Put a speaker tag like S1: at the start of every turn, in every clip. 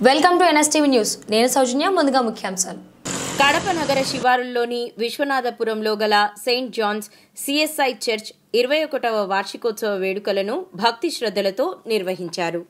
S1: Welcome to NSTV news. నేను సౌజన్య. ముందుగా ముఖ్యాంశాలు.
S2: కడప నగర శివారుల్లోని విశ్వనాథపురంలో గల సెయింట్ జాన్స్ సిఎస్ఐ చర్చ్ 21వ వార్షికోత్సవ వేడుకలను భక్తి శ్రద్ధలతో నిర్వహించారు.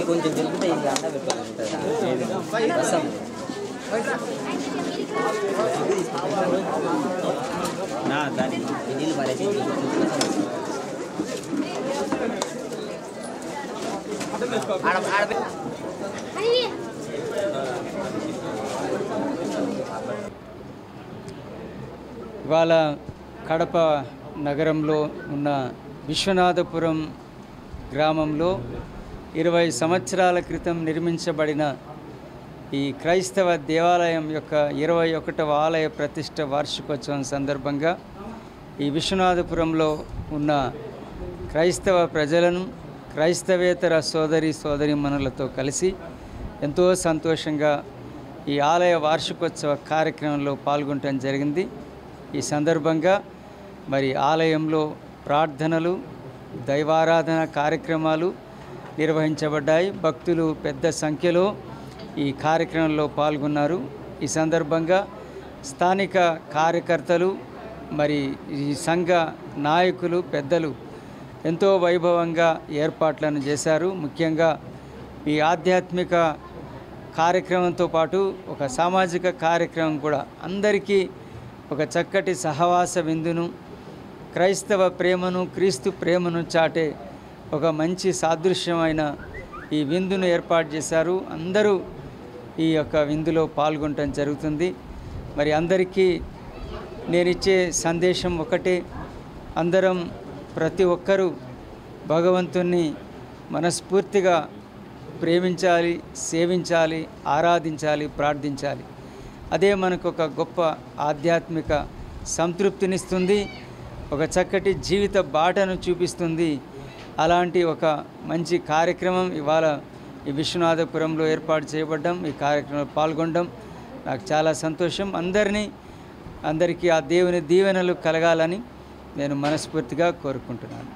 S2: కొంచెం తిరుగుతే ఇది అండ పెట్టుకోవాలి రసం దాన్ని నీళ్ళు పారేసి
S3: ఇవాళ కడప నగరంలో ఉన్న విశ్వనాథపురం గ్రామంలో 20 సంవత్సరాల క్రితం నిర్మించబడిన ఈ క్రైస్తవ దేవాలయం యొక్క 21వ ఆలయ ప్రతిష్ఠ వార్షికోత్సవం సందర్భంగా ఈ విశ్వనాథపురంలో ఉన్న క్రైస్తవ ప్రజలను క్రైస్తవేతర సోదరీమణులతో కలిసి ఎంతో సంతోషంగా ఈ ఆలయ వార్షికోత్సవ కార్యక్రమంలో పాల్గొనడం జరిగింది. ఈ సందర్భంగా మరి ఆలయంలో ప్రార్థనలు, దైవారాధన కార్యక్రమాలు నిర్వహించబడ్డాయి. భక్తులు పెద్ద సంఖ్యలో ఈ కార్యక్రమంలో పాల్గొన్నారు. ఈ సందర్భంగా స్థానిక కార్యకర్తలు మరి ఈ సంఘ నాయకులు పెద్దలు ఎంతో వైభవంగా ఏర్పాట్లను చేశారు. ముఖ్యంగా ఈ ఆధ్యాత్మిక కార్యక్రమంతో పాటు ఒక సామాజిక కార్యక్రమం కూడా అందరికీ ఒక చక్కటి సహవాస విందును, క్రైస్తవ ప్రేమను, క్రీస్తు ప్రేమను చాటే ఒక మంచి సాదృశ్యమైన ఈ విందును ఏర్పాటు చేశారు. అందరూ ఈ యొక్క విందులో పాల్గొనడం జరుగుతుంది. మరి అందరికీ నేనిచ్చే సందేశం ఒకటే, అందరం ప్రతి ఒక్కరూ భగవంతుణ్ణి మనస్ఫూర్తిగా ప్రేమించాలి, సేవించాలి, ఆరాధించాలి, ప్రార్థించాలి. అదే మనకు ఒక గొప్ప ఆధ్యాత్మిక సంతృప్తినిస్తుంది, ఒక చక్కటి జీవిత బాటను చూపిస్తుంది. అలాంటి ఒక మంచి కార్యక్రమం ఇవాళ ఈ విశ్వనాథపురంలో ఏర్పాటు చేయబడ్డం, ఈ కార్యక్రమంలో పాల్గొనడం నాకు చాలా సంతోషం. అందరికీ ఆ దేవుని దీవెనలు కలగాలని నేను మనస్ఫూర్తిగా కోరుకుంటున్నాను.